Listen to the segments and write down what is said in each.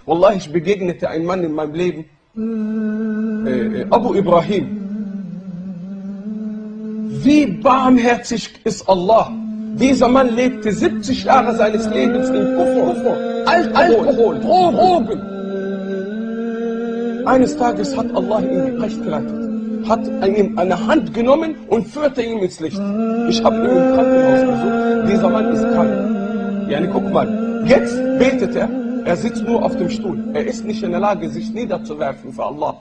Wallah, ich begegnete einen Mann in meinem Leben, Abu Ibrahim. Wie barmherzig ist Allah. Dieser Mann lebte 70 Jahre seines Lebens in Kufr, Alkohol, Drogen. Eines Tages hat Allah ihn recht geleitet, hat ihm eine Hand genommen und führte ihn ins Licht. Ich habe ihn im Krankenhaus besucht. Dieser Mann ist krank. Ja, guck mal, jetzt betet er sitzt nur auf dem Stuhl. Er ist nicht in der Lage, sich niederzuwerfen für Allah.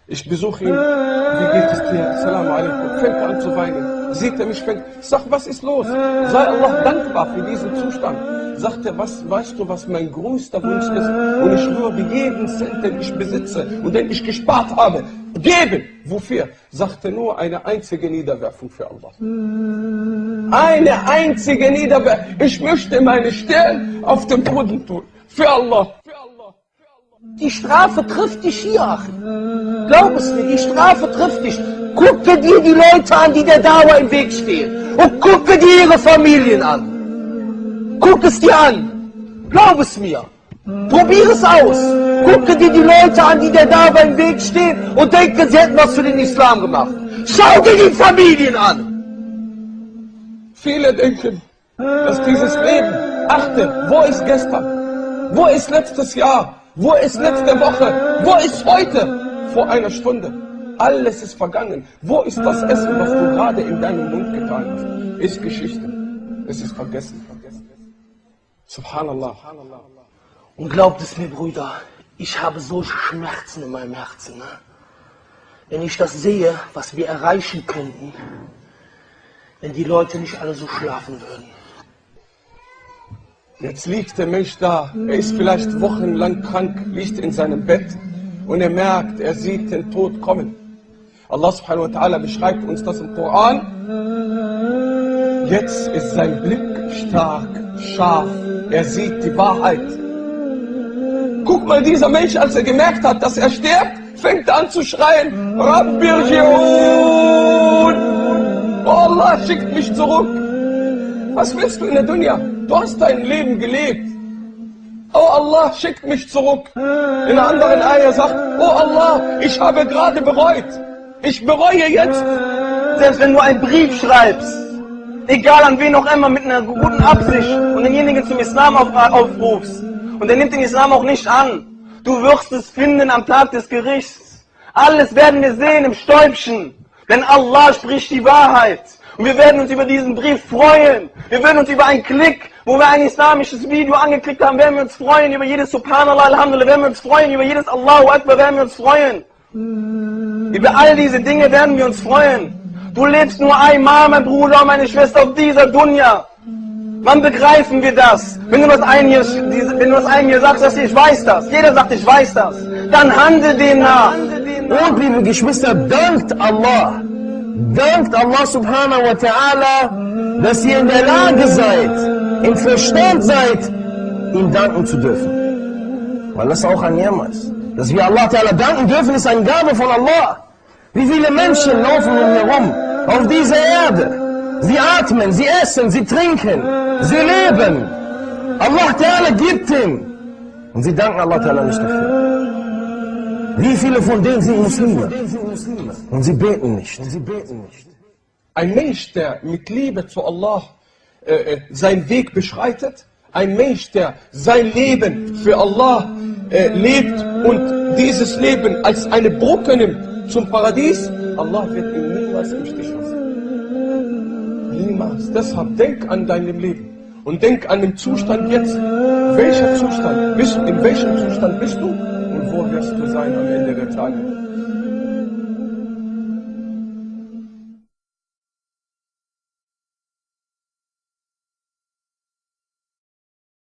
Ich besuche ihn, wie geht es dir? Salam alaikum. Fängt an zu weinen. Sieht er mich, ich sag, was ist los? Sei Allah dankbar für diesen Zustand. Sagt er, weißt du, was mein größter Wunsch ist? Und ich würde jeden Cent, den ich besitze und den ich gespart habe, geben. Wofür? Sagt er, nur eine einzige Niederwerfung für Allah. Eine einzige Niederwerfung. Ich möchte meine Stirn auf den Boden tun. Für Allah. Die Strafe trifft dich hier, Achim. Glaub es mir, die Strafe trifft dich. Gucke dir die Leute an, die der Dauer im Weg stehen. Und gucke dir ihre Familien an. Guck es dir an. Glaub es mir. Probier es aus. Gucke dir die Leute an, die der Dauer im Weg stehen und denke, sie hätten was für den Islam gemacht. Schau dir die Familien an. Viele denken, dass dieses Leben, achte, wo ist gestern? Wo ist letztes Jahr? Wo ist letzte Woche? Wo ist heute? Vor einer Stunde. Alles ist vergangen. Wo ist das Essen, was du gerade in deinem Mund getan hast? Ist Geschichte. Es ist vergessen. Subhanallah. Und glaubt es mir, Brüder, ich habe solche Schmerzen in meinem Herzen. Ne? Wenn ich das sehe, was wir erreichen könnten, wenn die Leute nicht alle so schlafen würden. Jetzt liegt der Mensch da, er ist vielleicht wochenlang krank, liegt in seinem Bett und er merkt, er sieht den Tod kommen. Allah subhanahu wa ta'ala beschreibt uns das im Koran. Jetzt ist sein Blick stark, scharf, er sieht die Wahrheit. Guck mal, dieser Mensch, als er gemerkt hat, dass er stirbt, fängt an zu schreien, Rabbi irji'un! Oh Allah, schickt mich zurück! Was willst du in der Dunya? Du hast dein Leben gelebt. Oh Allah, schickt mich zurück. In einer anderen Ayah sagt, oh Allah, ich habe gerade bereut. Ich bereue jetzt. Selbst wenn du einen Brief schreibst, egal an wen auch immer, mit einer guten Absicht und denjenigen zum Islam aufrufst und der nimmt den Islam auch nicht an, du wirst es finden am Tag des Gerichts. Alles werden wir sehen im Stäubchen, denn Allah spricht die Wahrheit. Und wir werden uns über diesen Brief freuen. Wir werden uns über einen Klick, wo wir ein islamisches Video angeklickt haben, werden wir uns freuen. Über jedes Subhanallah, Alhamdulillah, werden wir uns freuen. Über jedes Allahu Akbar werden wir uns freuen. Über all diese Dinge werden wir uns freuen. Du lebst nur einmal, mein Bruder und meine Schwester, auf dieser Dunya. Wann begreifen wir das? Wenn du das einem hier sagst, dass ich weiß das. Jeder sagt, ich weiß das. Dann handle demnach. Und liebe Geschwister, dankt Allah. Dankt Allah subhanahu wa ta'ala, dass ihr in der Lage seid, im Verstand seid, ihm danken zu dürfen. Weil das auch ein Ni'mah ist. Dass wir Allah ta'ala danken dürfen, ist eine Gabe von Allah. Wie viele Menschen laufen herum auf dieser Erde? Sie atmen, sie essen, sie trinken, sie leben. Allah ta'ala gibt ihm. Und sie danken Allah ta'ala nicht dafür. Wie viele von denen sind Muslime? Und sie beten nicht. Ein Mensch, der mit Liebe zu Allah seinen Weg beschreitet, ein Mensch, der sein Leben für Allah lebt und dieses Leben als eine Brücke nimmt zum Paradies, Allah wird ihn niemals im Stich lassen. Niemals. Deshalb denk an deinem Leben und denk an den Zustand jetzt. Welcher Zustand bist du? In welchem Zustand bist du? Und wo wirst du sein am Ende der Tage?